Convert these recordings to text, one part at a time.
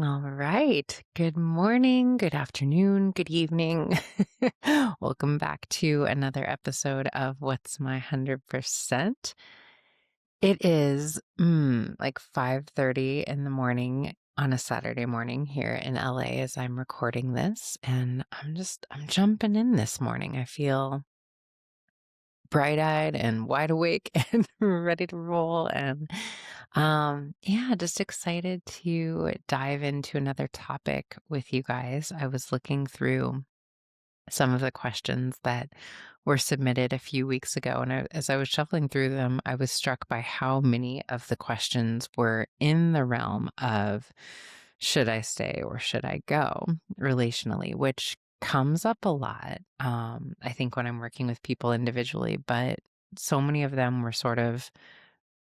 All right. Good morning, good afternoon, good evening. Welcome back to another episode of What's My 100%. It is like 5:30 in the morning on a Saturday morning here in LA as I'm recording this, and I'm jumping in this morning. I feel bright-eyed and wide awake and ready to roll, and yeah, just excited to dive into another topic with you guys. I was looking through some of the questions that were submitted a few weeks ago, and as I was shuffling through them, I was struck by how many of the questions were in the realm of should I stay or should I go relationally, which comes up a lot. I think when I'm working with people individually, but so many of them were sort of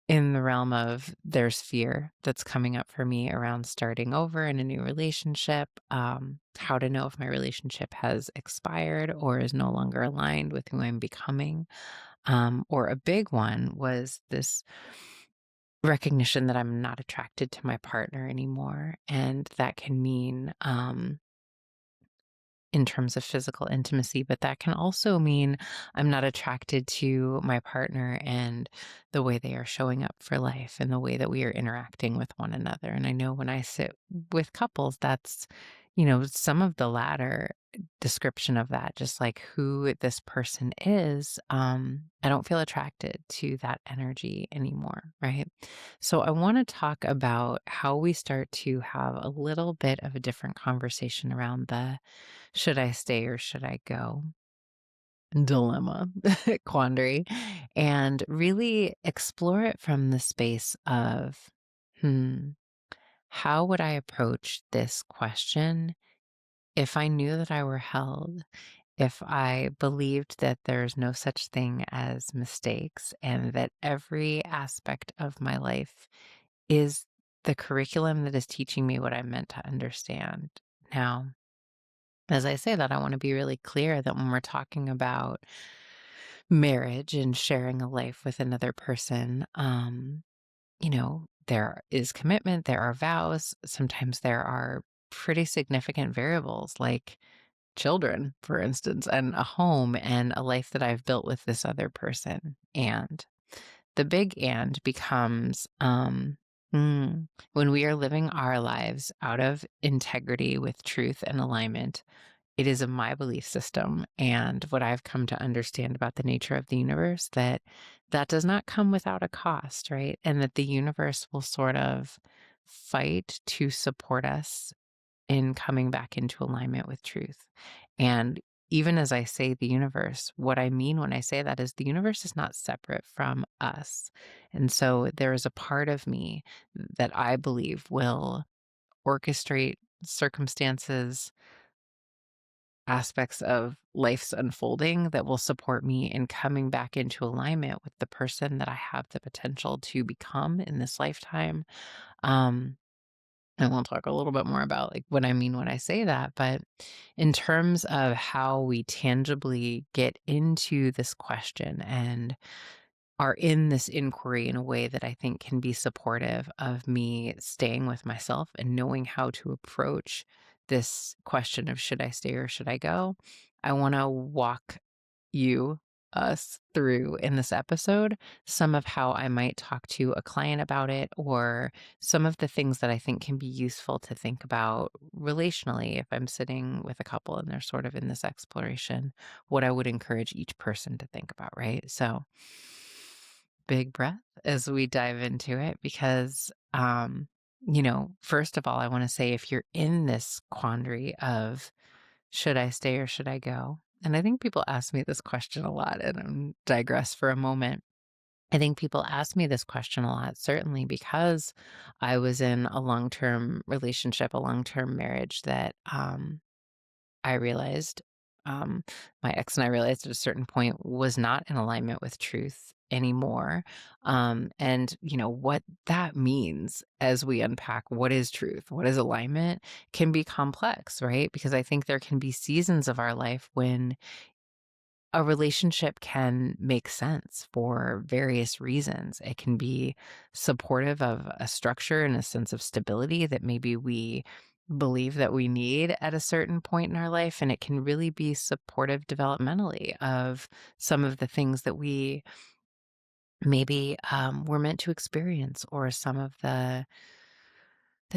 in the realm of there's fear that's coming up for me around starting over in a new relationship, how to know if my relationship has expired or is no longer aligned with who I'm becoming. Or a big one was this recognition that I'm not attracted to my partner anymore. And that can mean, in terms of physical intimacy, but that can also mean I'm not attracted to my partner and the way they are showing up for life and the way that we are interacting with one another. And I know when I sit with couples, that's, some of the latter description of that, just like who this person is. I don't feel attracted to that energy anymore, right? So I want to talk about how we start to have a little bit of a different conversation around the should I stay or should I go dilemma, quandary, and really explore it from the space of, hmm, how would I approach this question if I knew that I were held, if I believed that there's no such thing as mistakes and that every aspect of my life is the curriculum that is teaching me what I'm meant to understand. Now, as I say that, I want to be really clear that when we're talking about marriage and sharing a life with another person, there is commitment, there are vows. Sometimes there are pretty significant variables like children, for instance, and a home and a life that I've built with this other person. And the big and becomes when we are living our lives out of integrity with truth and alignment. It is of my belief system and what I've come to understand about the nature of the universe that that does not come without a cost, right? And that the universe will sort of fight to support us in coming back into alignment with truth. And even as I say the universe, what I mean when I say that is the universe is not separate from us. And so there is a part of me that I believe will orchestrate circumstances, aspects of life's unfolding that will support me in coming back into alignment with the person that I have the potential to become in this lifetime. Um, and we'll talk a little bit more about like what I mean when I say that, but in terms of how we tangibly get into this question and are in this inquiry in a way that I think can be supportive of me staying with myself and knowing how to approach this question of should I stay or should I go. I want to walk you, us through in this episode some of how I might talk to a client about it or some of the things that I think can be useful to think about relationally if I'm sitting with a couple and they're sort of in this exploration, what I would encourage each person to think about, right? So, big breath as we dive into it because, first of all, I want to say if you're in this quandary of should I stay or should I go? And I think people ask me this question a lot, and digress for a moment. I think people ask me this question a lot, certainly because I was in a long term relationship, a long term marriage that I realized, um, my ex and I realized at a certain point was not in alignment with truth anymore. And, what that means as we unpack what is truth, what is alignment can be complex, right? Because I think there can be seasons of our life when a relationship can make sense for various reasons. It can be supportive of a structure and a sense of stability that maybe we believe that we need at a certain point in our life. And it can really be supportive developmentally of some of the things that we maybe were meant to experience, or some of the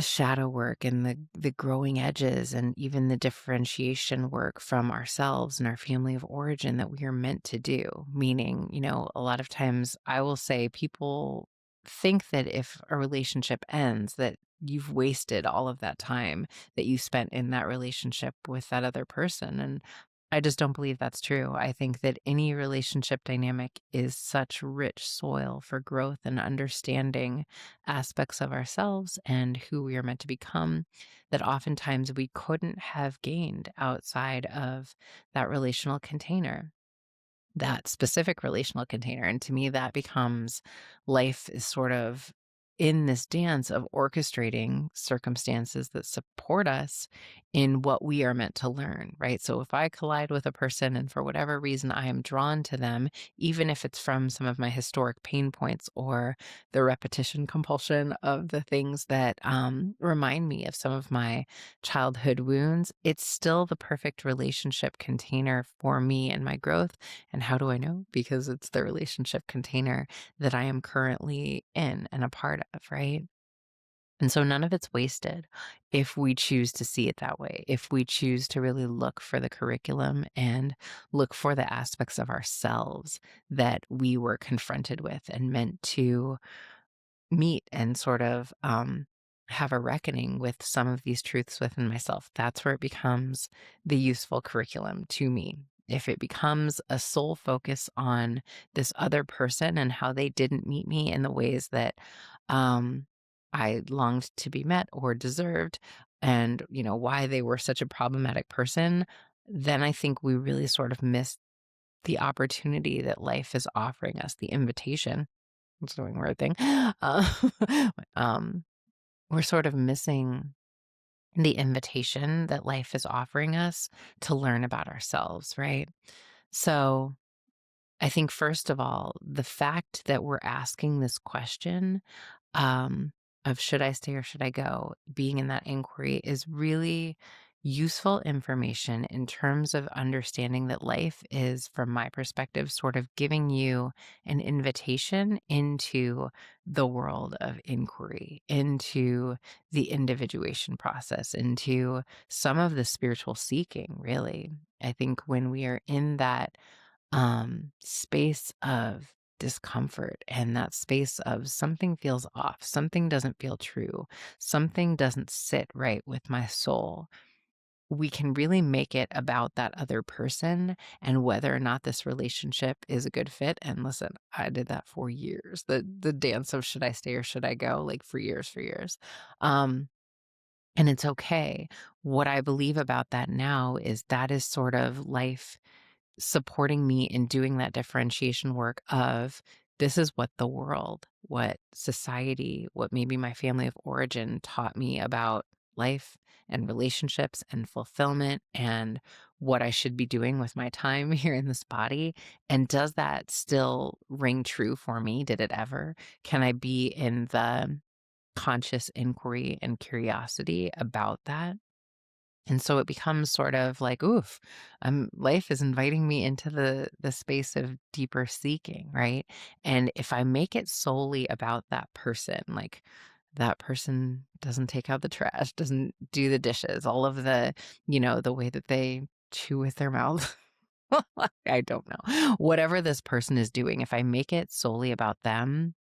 shadow work and the growing edges and even the differentiation work from ourselves and our family of origin that we are meant to do. Meaning, a lot of times I will say people think that if a relationship ends, that you've wasted all of that time that you spent in that relationship with that other person. And I just don't believe that's true. I think that any relationship dynamic is such rich soil for growth and understanding aspects of ourselves and who we are meant to become, that oftentimes we couldn't have gained outside of that relational container, that specific relational container. And to me, that becomes life is sort of in this dance of orchestrating circumstances that support us in what we are meant to learn, right? So if I collide with a person and for whatever reason I am drawn to them, even if it's from some of my historic pain points or the repetition compulsion of the things that remind me of some of my childhood wounds, it's still the perfect relationship container for me and my growth. And how do I know? Because it's the relationship container that I am currently in and a part of, right? And so none of it's wasted if we choose to see it that way, if we choose to really look for the curriculum and look for the aspects of ourselves that we were confronted with and meant to meet and sort of have a reckoning with some of these truths within myself. That's where it becomes the useful curriculum to me. If it becomes a sole focus on this other person and how they didn't meet me in the ways that um, I longed to be met or deserved, and why they were such a problematic person, then I think we really sort of miss the opportunity that life is offering us, the invitation. It's doing a weird thing. Um, we're sort of missing the invitation that life is offering us to learn about ourselves, right? So I think, first of all, the fact that we're asking this question um, of should I stay or should I go, being in that inquiry is really useful information in terms of understanding that life is, from my perspective, sort of giving you an invitation into the world of inquiry, into the individuation process, into some of the spiritual seeking, really. I think when we are in that space of discomfort and that space of something feels off, something doesn't feel true, something doesn't sit right with my soul, we can really make it about that other person and whether or not this relationship is a good fit. And listen, I did that for years. The dance of should I stay or should I go, like for years, for years. Um, and it's okay. What I believe about that now is that is sort of life supporting me in doing that differentiation work of this is what the world, what society, what maybe my family of origin taught me about life and relationships and fulfillment and what I should be doing with my time here in this body. And does that still ring true for me? Did it ever? Can I be in the conscious inquiry and curiosity about that? And so it becomes sort of like, oof, life is inviting me into the space of deeper seeking, right? And if I make it solely about that person, like that person doesn't take out the trash, doesn't do the dishes, all of the way that they chew with their mouth. I don't know. Whatever this person is doing, if I make it solely about them,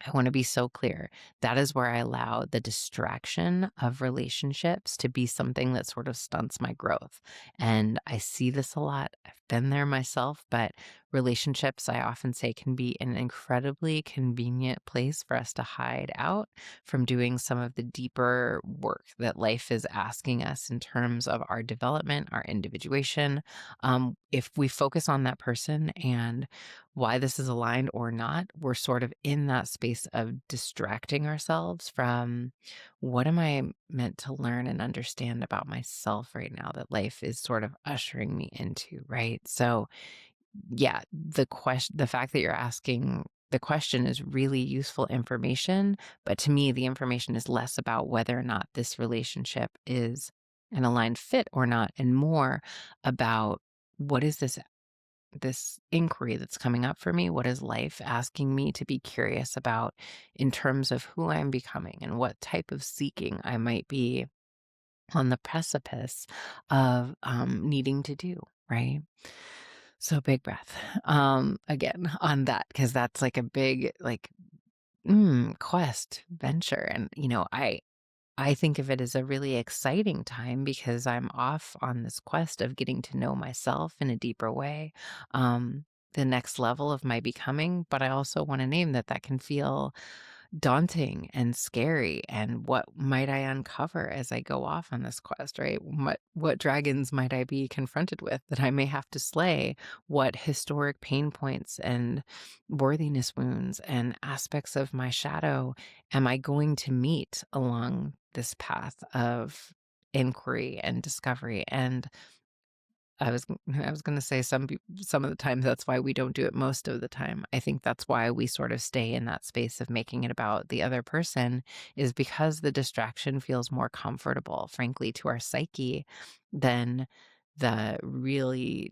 I want to be so clear. That is where I allow the distraction of relationships to be something that sort of stunts my growth. And I see this a lot. I've been there myself, but relationships, I often say, can be an incredibly convenient place for us to hide out from doing some of the deeper work that life is asking us in terms of our development, our individuation. If we focus on that person and why this is aligned or not, we're sort of in that space of distracting ourselves from what am I meant to learn and understand about myself right now that life is sort of ushering me into, right? So yeah, the fact that you're asking the question is really useful information, but to me, the information is less about whether or not this relationship is an aligned fit or not, and more about what is this inquiry that's coming up for me? What is life asking me to be curious about in terms of who I'm becoming and what type of seeking I might be on the precipice of needing to do, right? So big breath. Again, on that, because that's like a big, like, quest venture. And, I think of it as a really exciting time because I'm off on this quest of getting to know myself in a deeper way, the next level of my becoming. But I also want to name that that can feel daunting and scary. And what might I uncover as I go off on this quest, right? What dragons might I be confronted with that I may have to slay? What historic pain points and worthiness wounds and aspects of my shadow am I going to meet along this path of inquiry and discovery? And I was gonna say some of the times that's why we don't do it most of the time. I think that's why we sort of stay in that space of making it about the other person is because the distraction feels more comfortable, frankly, to our psyche than the really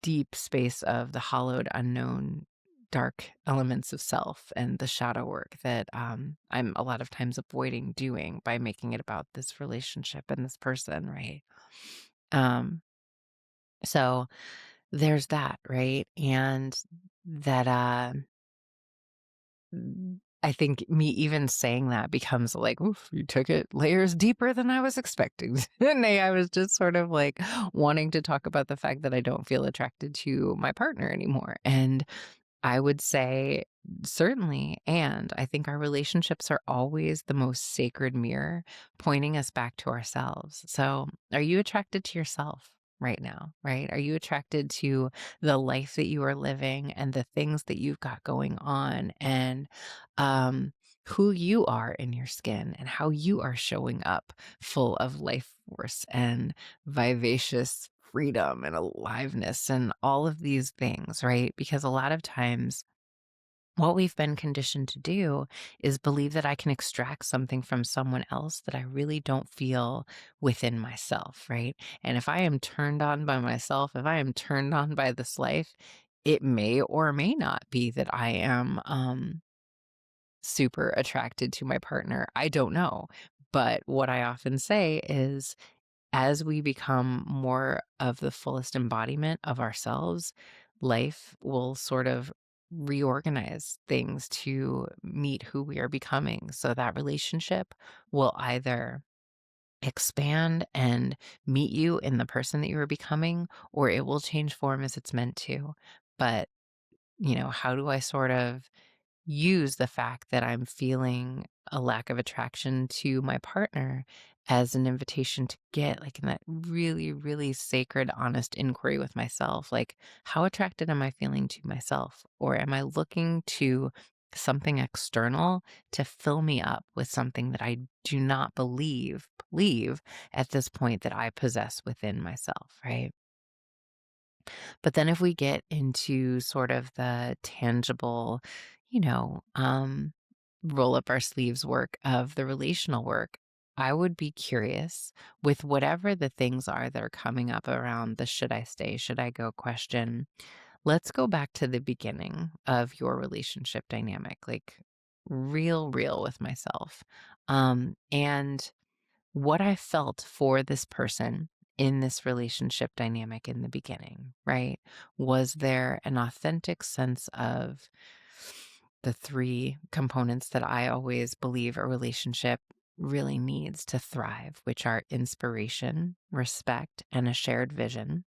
deep space of the hollowed, unknown, dark elements of self and the shadow work that I'm a lot of times avoiding doing by making it about this relationship and this person, right? Um, so there's that, right? And that, I think me even saying that becomes like, oof, you took it layers deeper than I was expecting. And I was just sort of like wanting to talk about the fact that I don't feel attracted to my partner anymore. And I would say certainly. And I think our relationships are always the most sacred mirror pointing us back to ourselves. So, are you attracted to yourself right now? Right? Are you attracted to the life that you are living and the things that you've got going on and um, who you are in your skin and how you are showing up full of life force and vivacious freedom and aliveness and all of these things, right? Because a lot of times, what we've been conditioned to do is believe that I can extract something from someone else that I really don't feel within myself, right? And if I am turned on by myself, if I am turned on by this life, it may or may not be that I am super attracted to my partner. I don't know. But what I often say is, as we become more of the fullest embodiment of ourselves, life will sort of reorganize things to meet who we are becoming. So that relationship will either expand and meet you in the person that you are becoming, or it will change form as it's meant to. But, how do I sort of use the fact that I'm feeling a lack of attraction to my partner as an invitation to get like in that really, really sacred, honest inquiry with myself? Like, how attracted am I feeling to myself? Or am I looking to something external to fill me up with something that I do not believe at this point that I possess within myself, right? But then if we get into sort of the tangible, you know, um, roll up our sleeves work of the relational work, I would be curious with whatever the things are that are coming up around the should I stay, should I go question. Let's go back to the beginning of your relationship dynamic, like real with myself. And what I felt for this person in this relationship dynamic in the beginning, right? Was there an authentic sense of the three components that I always believe a relationship really needs to thrive, which are inspiration, respect, and a shared vision?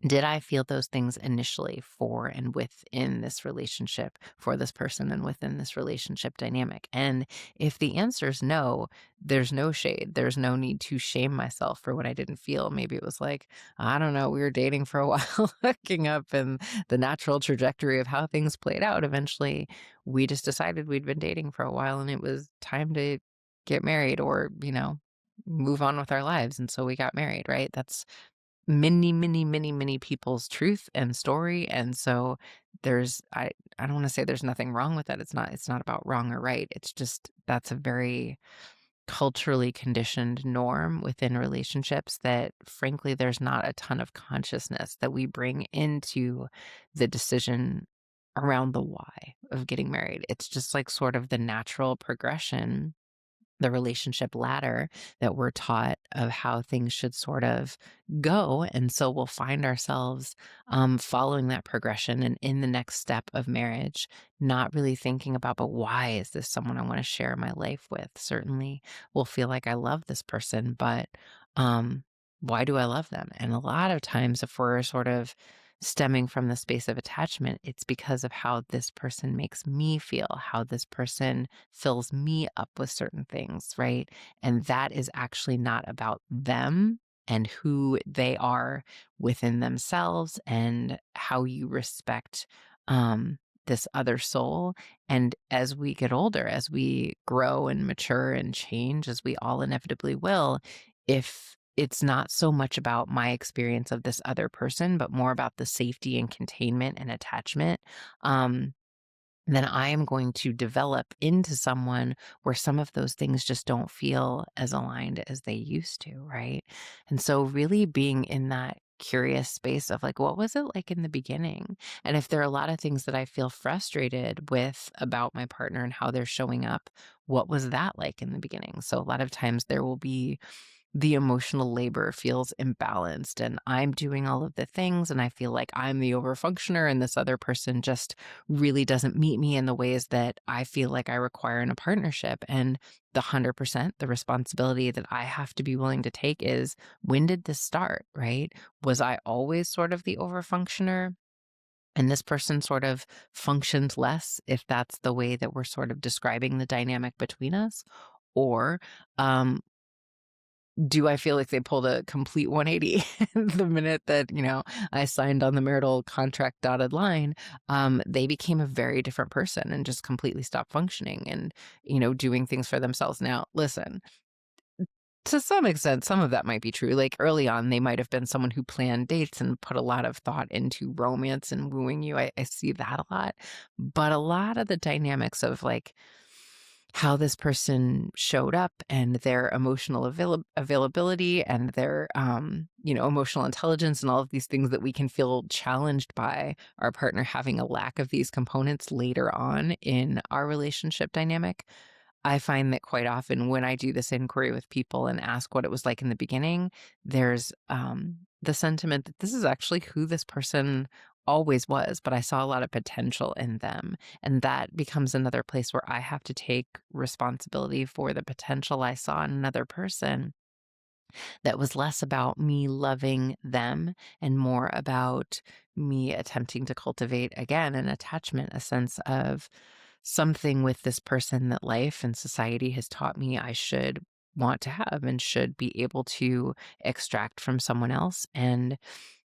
Did I feel those things initially for and within this relationship, for this person and within this relationship dynamic? And if the answer is no, there's no shade. There's no need to shame myself for what I didn't feel. Maybe it was like, I don't know, we were dating for a while, hooking up, and the natural trajectory of how things played out. Eventually, we just decided we'd been dating for a while and it was time to get married or, move on with our lives. And so we got married, right? many, many, many, many people's truth and story, and so there's I don't wanna say there's nothing wrong with that, it's not about wrong or right, it's just that's a very culturally conditioned norm within relationships that frankly there's not a ton of consciousness that we bring into the decision around the why of getting married. It's just like sort of the natural progression, the relationship ladder that we're taught of how things should sort of go. And so we'll find ourselves following that progression and in the next step of marriage, not really thinking about, but why is this someone I want to share my life with? Certainly will feel like I love this person, but um, why do I love them? And a lot of times, if we're sort of stemming from the space of attachment, it's because of how this person makes me feel, how this person fills me up with certain things, right? And that is actually not about them and who they are within themselves and how you respect this other soul. And as we get older, as we grow and mature and change, as we all inevitably will, if it's not so much about my experience of this other person, but more about the safety and containment and attachment, um, then I am going to develop into someone where some of those things just don't feel as aligned as they used to, right? And so, really being in that curious space of like, what was it like in the beginning? And if there are a lot of things that I feel frustrated with about my partner and how they're showing up, what was that like in the beginning? So, a lot of times there will be the emotional labor feels imbalanced and I'm doing all of the things and I feel like I'm the overfunctioner and this other person just really doesn't meet me in the ways that I feel like I require in a partnership. And the 100%, the responsibility that I have to be willing to take is, when did this start, right? Was I always sort of the overfunctioner? And this person sort of functioned less, if that's the way that we're sort of describing the dynamic between us? Or um, do I feel like they pulled a complete 180 the minute that, I signed on the marital contract dotted line? They became a very different person and just completely stopped functioning and, doing things for themselves. Now, listen, to some extent, some of that might be true. Like early on, they might have been someone who planned dates and put a lot of thought into romance and wooing you. I see that a lot. But a lot of the dynamics of like, how this person showed up and their emotional availability and their emotional intelligence and all of these things that we can feel challenged by our partner having a lack of these components later on in our relationship dynamic. I find that quite often when I do this inquiry with people and ask what it was like in the beginning, there's the sentiment that this is actually who this person always was, but I saw a lot of potential in them. And that becomes another place where I have to take responsibility for the potential I saw in another person that was less about me loving them and more about me attempting to cultivate, again, an attachment, a sense of something with this person that life and society has taught me I should want to have and should be able to extract from someone else. And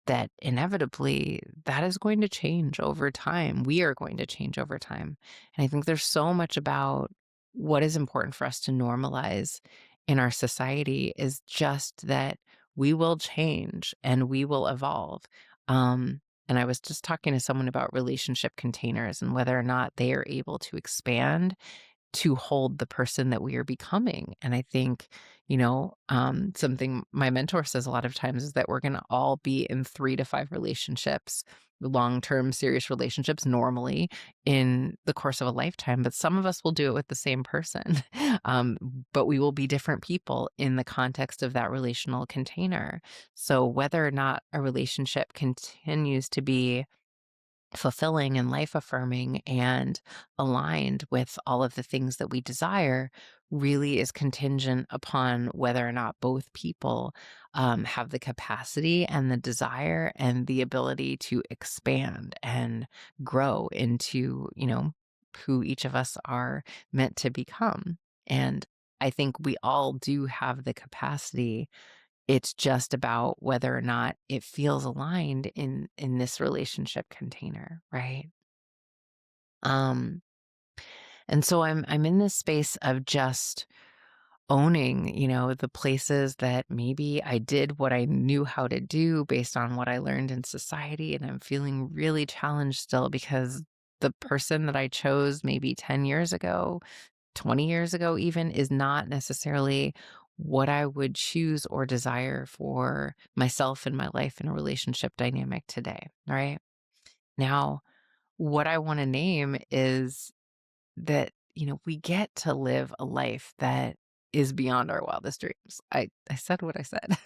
that inevitably that is going to change over time. We are going to change over time. And I think there's so much about what is important for us to normalize in our society is just that we will change and we will evolve. And I was just talking to someone about relationship containers and whether or not they are able to expand to hold the person that we are becoming. And I think, something my mentor says a lot of times is that we're going to all be in 3 to 5 relationships, long term, serious relationships normally in the course of a lifetime. But some of us will do it with the same person. um, but we will be different people in the context of that relational container. So whether or not a relationship continues to be fulfilling and life affirming and aligned with all of the things that we desire really is contingent upon whether or not both people have the capacity and the desire and the ability to expand and grow into, who each of us are meant to become. And I think we all do have the capacity. It's just about whether or not it feels aligned in this relationship container, right? Um, and so I'm in this space of just owning, the places that maybe I did what I knew how to do based on what I learned in society. And I'm feeling really challenged still because the person that I chose maybe 10 years ago, 20 years ago, even is not necessarily what I would choose or desire for myself and my life in a relationship dynamic today. Right now, what I want to name is that, we get to live a life that is beyond our wildest dreams. I said what I said.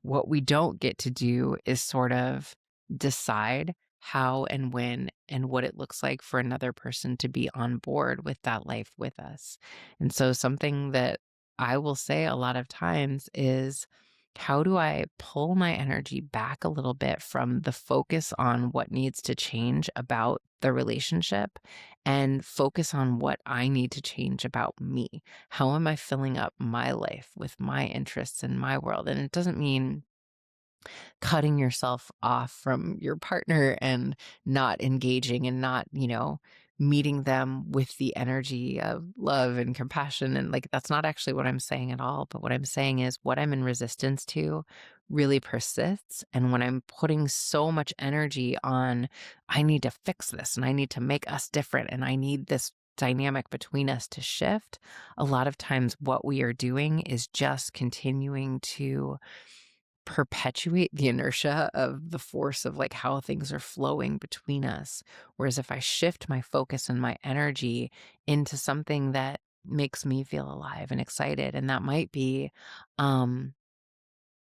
What we don't get to do is sort of decide how and when and what it looks like for another person to be on board with that life with us. And so something that I will say a lot of times is, how do I pull my energy back a little bit from the focus on what needs to change about the relationship and focus on what I need to change about me? How am I filling up my life with my interests and my world? And it doesn't mean cutting yourself off from your partner and not engaging and not, meeting them with the energy of love and compassion. And like, that's not actually what I'm saying at all. But what I'm saying is what I'm in resistance to really persists. And when I'm putting so much energy on, I need to fix this and I need to make us different and I need this dynamic between us to shift, a lot of times what we are doing is just continuing to perpetuate the inertia of the force of like how things are flowing between us. Whereas if I shift my focus and my energy into something that makes me feel alive and excited, and that might be, um,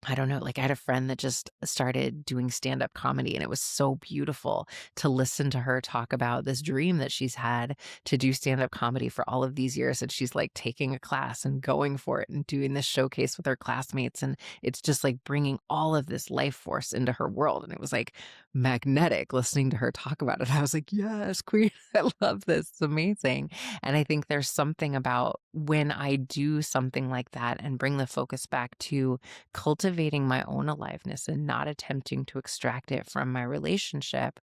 I don't know, like I had a friend that just started doing stand-up comedy, and it was so beautiful to listen to her talk about this dream that she's had to do stand-up comedy for all of these years. And she's like taking a class and going for it and doing this showcase with her classmates. And it's just like bringing all of this life force into her world. And it was like magnetic listening to her talk about it. I was like, yes, queen, I love this. It's amazing. And I think there's something about when I do something like that and bring the focus back to cultivating my own aliveness and not attempting to extract it from my relationship,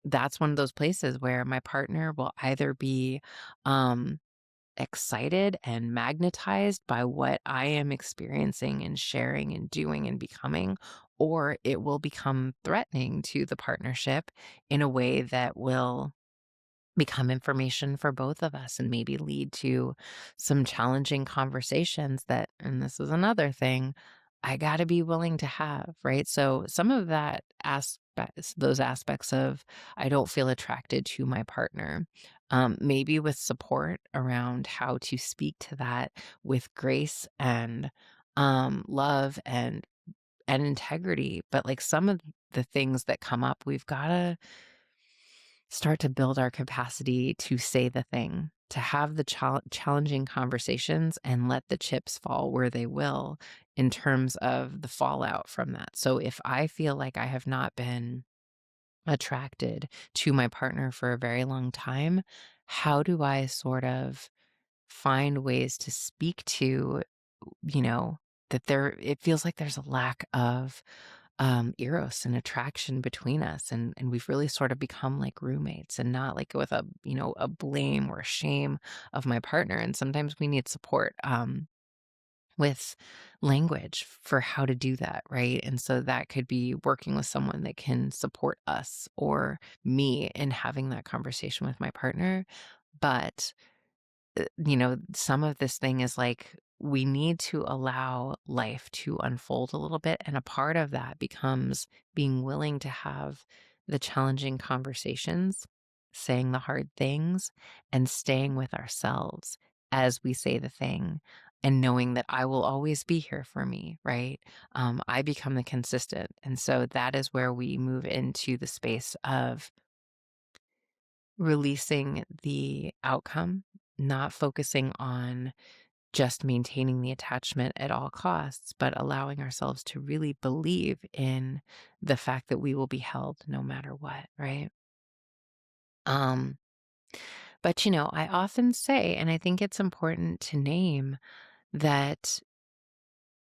that's one of those places where my partner will either be um, excited and magnetized by what I am experiencing and sharing and doing and becoming, or it will become threatening to the partnership in a way that will become information for both of us and maybe lead to some challenging conversations that, and this is another thing, I got to be willing to have, right? So some of that aspects, those aspects of I don't feel attracted to my partner, maybe with support around how to speak to that with grace and love and integrity. But like some of the things that come up, we've got to start to build our capacity to say the thing, to have the challenging conversations and let the chips fall where they will in terms of the fallout from that. So if I feel like I have not been attracted to my partner for a very long time, how do I sort of find ways to speak to, you know, that it feels like there's a lack of eros and attraction between us, and we've really sort of become like roommates and not like with a blame or a shame of my partner. And sometimes we need support with language for how to do that, right? And so that could be working with someone that can support us or me in having that conversation with my partner. But some of this thing is like we need to allow life to unfold a little bit. And a part of that becomes being willing to have the challenging conversations, saying the hard things, and staying with ourselves as we say the thing. And knowing that I will always be here for me, right? I become the consistent. And so that is where we move into the space of releasing the outcome, not focusing on just maintaining the attachment at all costs, but allowing ourselves to really believe in the fact that we will be held no matter what, right? Um, but I often say, and I think it's important to name that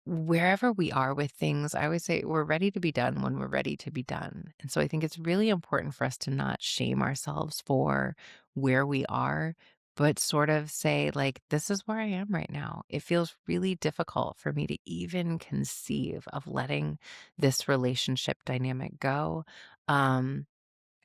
wherever we are with things, I always say we're ready to be done when we're ready to be done. And so I think it's really important for us to not shame ourselves for where we are, but sort of say, like, this is where I am right now. It feels really difficult for me to even conceive of letting this relationship dynamic go. Um,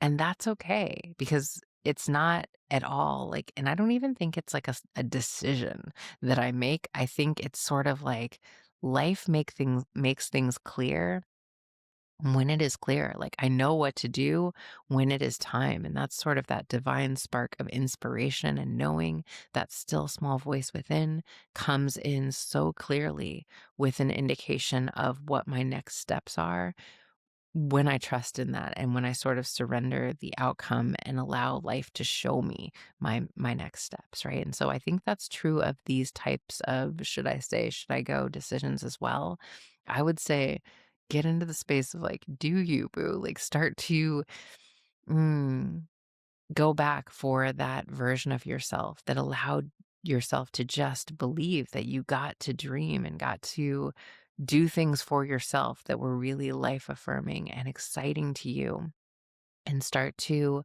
and that's okay because it's not at all like, and I don't even think it's like a decision that I make. I think it's sort of like life makes things clear when it is clear. Like I know what to do when it is time. And that's sort of that divine spark of inspiration and knowing that still small voice within comes in so clearly with an indication of what my next steps are when I trust in that and when I sort of surrender the outcome and allow life to show me my next steps, right? And so I think that's true of these types of should I stay, should I go decisions as well. I would say get into the space of like, do you, boo? Like start to mm, go back for that version of yourself that allowed yourself to just believe that you got to dream and got to do things for yourself that were really life affirming and exciting to you and start to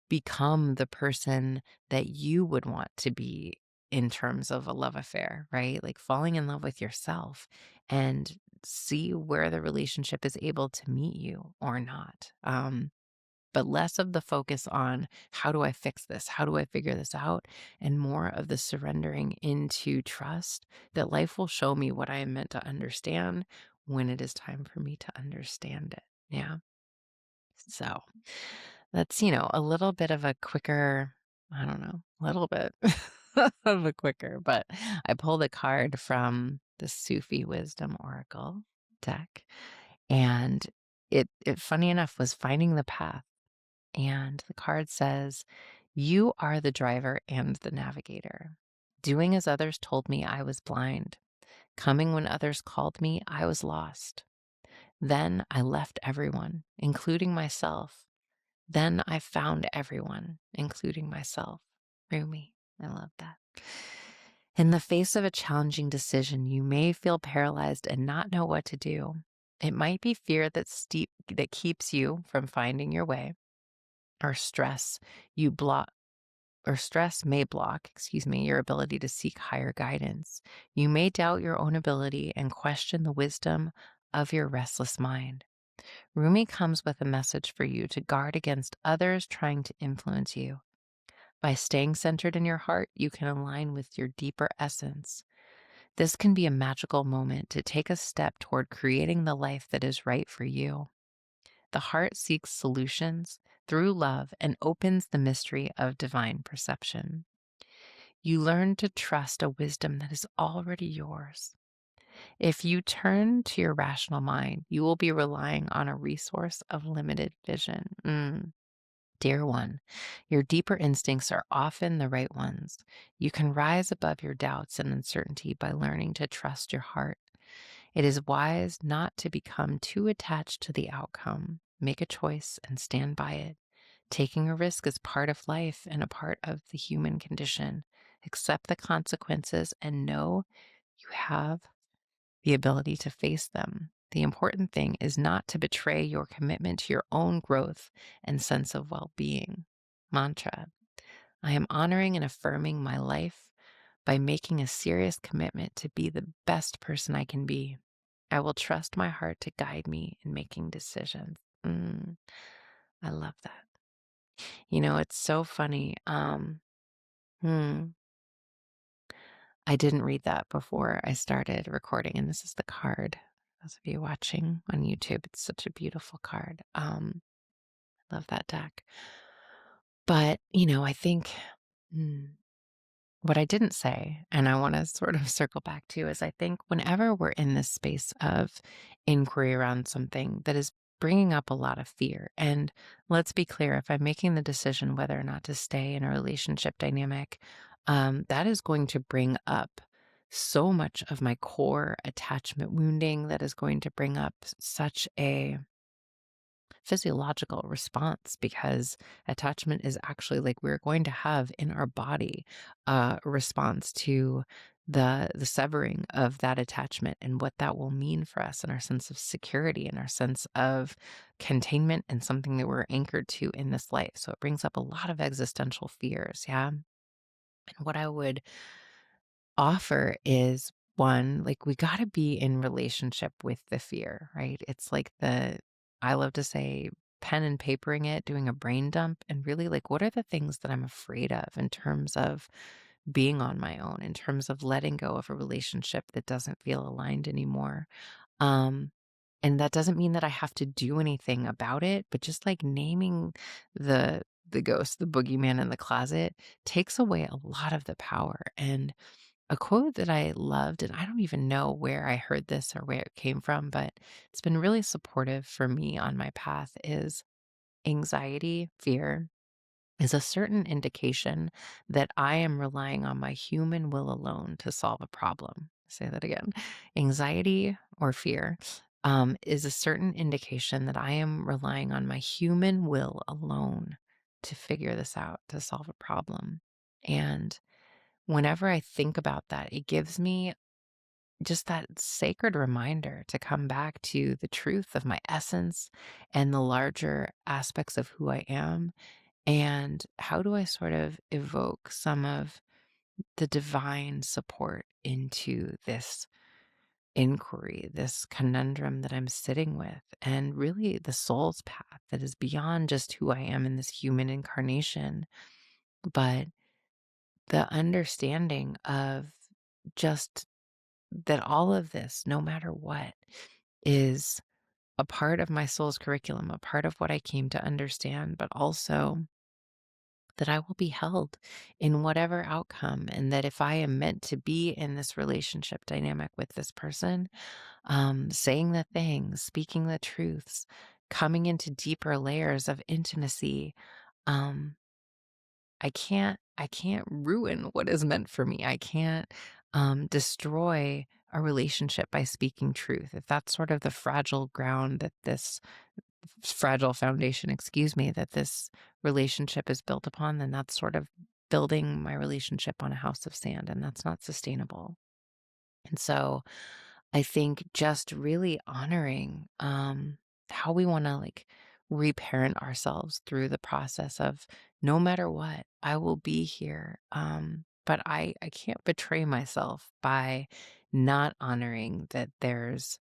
become the person that you would want to be in terms of a love affair, right? Like falling in love with yourself and see where the relationship is able to meet you or not. But less of the focus on how do I fix this? How do I figure this out? And more of the surrendering into trust that life will show me what I am meant to understand when it is time for me to understand it. Yeah. So that's, a little bit of a quicker, I don't know, a little bit of a quicker, but I pulled a card from the Sufi Wisdom Oracle deck. And it funny enough was finding the path. And the card says, you are the driver and the navigator. Doing as others told me, I was blind. Coming when others called me, I was lost. Then I left everyone, including myself. Then I found everyone, including myself. Rumi, I love that. In the face of a challenging decision, you may feel paralyzed and not know what to do. It might be fear that keeps you from finding your way, or you block stress may block, your ability to seek higher guidance. You may doubt your own ability and question the wisdom of your restless mind. Rumi comes with a message for you to guard against others trying to influence you. By staying centered in your heart, you can align with your deeper essence. This can be a magical moment to take a step toward creating the life that is right for you. The heart seeks solutions through love and opens the mystery of divine perception. You learn to trust a wisdom that is already yours. If you turn to your rational mind, you will be relying on a resource of limited vision. Dear one, your deeper instincts are often the right ones. You can rise above your doubts and uncertainty by learning to trust your heart. It is wise not to become too attached to the outcome. Make a choice and stand by it. Taking a risk is part of life and a part of the human condition. Accept the consequences and know you have the ability to face them. The important thing is not to betray your commitment to your own growth and sense of well being. Mantra: I am honoring and affirming my life by making a serious commitment to be the best person I can be. I will trust my heart to guide me in making decisions. I love that. It's so funny. Hmm, I didn't read that before I started recording, and this is the card. Those of you watching on YouTube, it's such a beautiful card. Love that deck. But, I think hmm, what I didn't say, and I want to sort of circle back to, is I think whenever we're in this space of inquiry around something that is bringing up a lot of fear, and let's be clear, if I'm making the decision whether or not to stay in a relationship dynamic, that is going to bring up so much of my core attachment wounding, that is going to bring up such a physiological response, because attachment is actually like we're going to have in our body a response to the severing of that attachment and what that will mean for us and our sense of security and our sense of containment and something that we're anchored to in this life. So it brings up a lot of existential fears. Yeah. What I would offer is one, like we got to be in relationship with the fear, right? It's like I love to say, pen and papering it, doing a brain dump, and really like, what are the things that I'm afraid of in terms of being on my own, in terms of letting go of a relationship that doesn't feel aligned anymore? Um, and that doesn't mean that I have to do anything about it, but just like naming the ghost, the boogeyman in the closet takes away a lot of the power. And a quote that I loved, and I don't even know where I heard this or where it came from, but it's been really supportive for me on my path is anxiety, fear is a certain indication that I am relying on my human will alone to solve a problem. Say that again. Anxiety or fear is a certain indication that I am relying on my human will alone to figure this out, to solve a problem. And whenever I think about that, it gives me just that sacred reminder to come back to the truth of my essence and the larger aspects of who I am. And how do I sort of evoke some of the divine support into this inquiry, this conundrum that I'm sitting with, and really the soul's path that is beyond just who I am in this human incarnation, but the understanding of just that all of this, no matter what, is a part of my soul's curriculum, a part of what I came to understand, but also that I will be held in whatever outcome. And that if I am meant to be in this relationship dynamic with this person, saying the things, speaking the truths, coming into deeper layers of intimacy, um, I can't ruin what is meant for me. I can't destroy a relationship by speaking truth. If that's sort of the fragile ground that this fragile foundation, excuse me, that this relationship is built upon, then that's sort of building my relationship on a house of sand, and that's not sustainable. And so I think just really honoring how we want to like reparent ourselves through the process of no matter what, I will be here. But I can't betray myself by not honoring that there's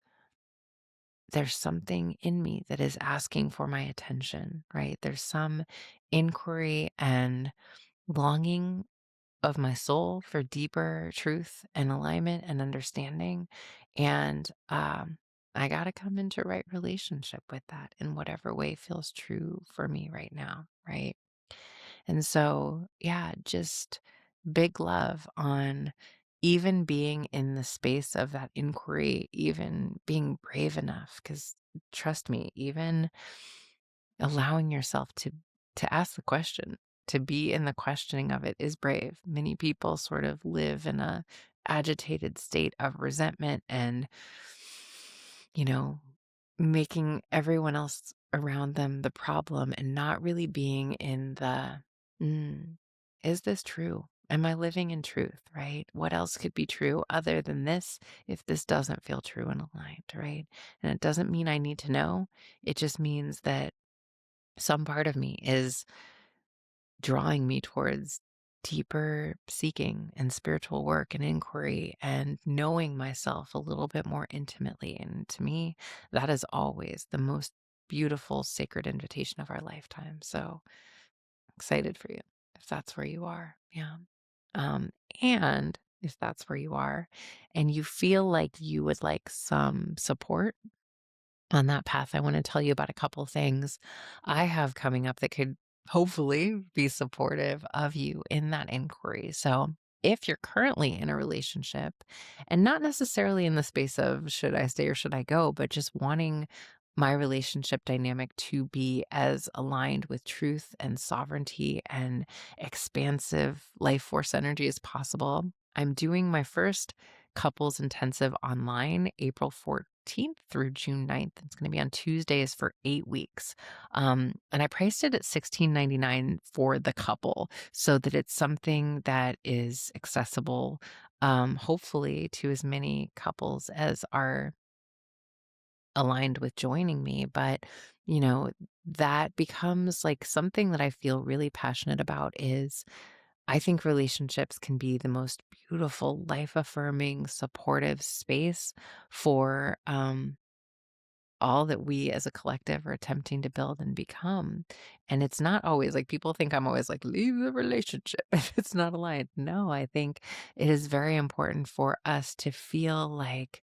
something in me that is asking for my attention, right? There's some inquiry and longing of my soul for deeper truth and alignment and understanding. And I got to come into right relationship with that in whatever way feels true for me right now, right? And so, yeah, just big love on even being in the space of that inquiry, even being brave enough. Because trust me, even allowing yourself to ask the question, to be in the questioning of it is brave. Many people sort of live in a agitated state of resentment and, you know, making everyone else around them the problem and not really being in the, mm, is this true? Am I living in truth, right? What else could be true other than this if this doesn't feel true and aligned, right? And it doesn't mean I need to know. It just means that some part of me is drawing me towards deeper seeking and spiritual work and inquiry and knowing myself a little bit more intimately. And to me, that is always the most beautiful, sacred invitation of our lifetime. So excited for you if that's where you are. Yeah. Um, and if that's where you are and you feel like you would like some support on that path, I want to tell you about a couple things I have coming up that could hopefully be supportive of you in that inquiry. So, if you're currently in a relationship and not necessarily in the space of should I stay or should I go, but just wanting my relationship dynamic to be as aligned with truth and sovereignty and expansive life force energy as possible, I'm doing my first couples intensive online April 14th through June 9th. It's going to be on Tuesdays for 8 weeks. And I priced it at $16.99 for the couple so that it's something that is accessible, hopefully, to as many couples as are aligned with joining me. But, you know, that becomes like something that I feel really passionate about is I think relationships can be the most beautiful, life affirming, supportive space for all that we as a collective are attempting to build and become. And it's not always like people think I'm always like, leave the relationship if it's not aligned. No, I think it is very important for us to feel like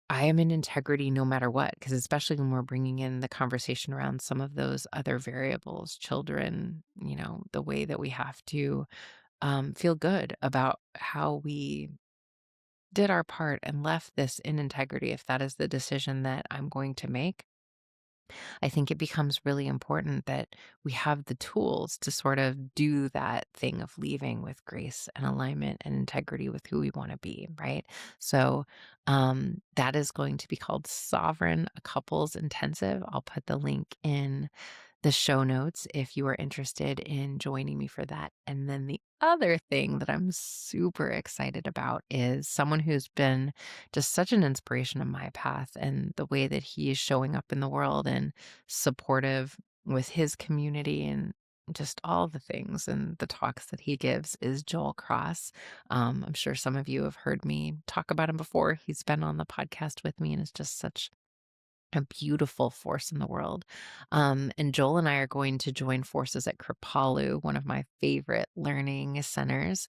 I am in integrity no matter what. Because especially when we're bringing in the conversation around some of those other variables, children, the way that we have to feel good about how we did our part and left this in integrity, if that is the decision that I'm going to make. I think it becomes really important that we have the tools to sort of do that thing of leaving with grace and alignment and integrity with who we want to be, right? So that is going to be called Sovereign Couples Intensive. I'll put the link in the show notes if you are interested in joining me for that. And then the other thing that I'm super excited about is someone who's been just such an inspiration of my path and the way that he is showing up in the world and supportive with his community and just all the things and the talks that he gives is Joel Cross. I'm sure some of you have heard me talk about him before. He's been on the podcast with me and is just such a beautiful force in the world. And Joel and I are going to join forces at Kripalu, one of my favorite learning centers.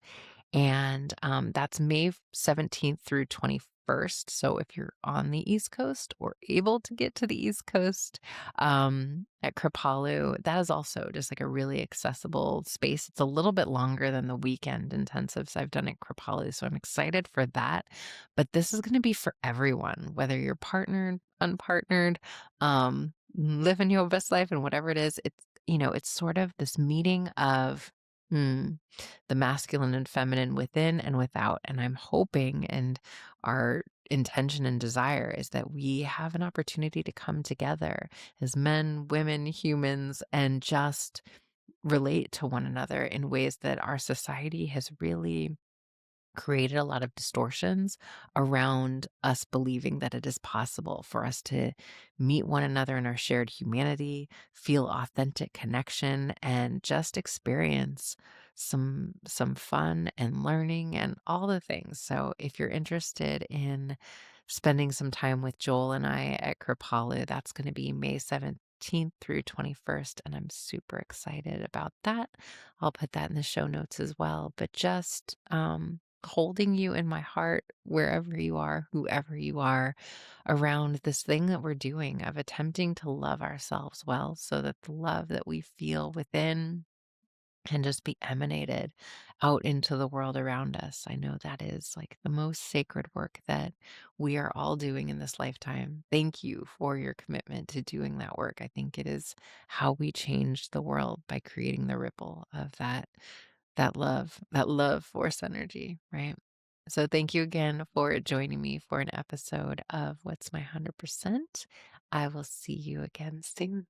And that's May 17th through 21st. So if you're on the East Coast or able to get to the East Coast at Kripalu, that is also just like a really accessible space. It's a little bit longer than the weekend intensives I've done at Kripalu. So I'm excited for that. But this is going to be for everyone, whether you're partnered, unpartnered, living your best life and whatever it is. It's sort of this meeting of, hmm, the masculine and feminine within and without. And I'm hoping, and our intention and desire is that we have an opportunity to come together as men, women, humans, and just relate to one another in ways that our society has really created a lot of distortions around us believing that it is possible for us to meet one another in our shared humanity, feel authentic connection, and just experience some fun and learning and all the things. So if you're interested in spending some time with Joel and I at Kripalu, that's going to be May 17th through 21st, and I'm super excited about that. I'll put that in the show notes as well. But just holding you in my heart wherever you are, whoever you are, around this thing that we're doing of attempting to love ourselves well so that the love that we feel within can just be emanated out into the world around us. I know that is like the most sacred work that we are all doing in this lifetime. Thank you for your commitment to doing that work. I think it is how we change the world by creating the ripple of that love force energy, right? So thank you again for joining me for an episode of What's My 100%. I will see you again soon.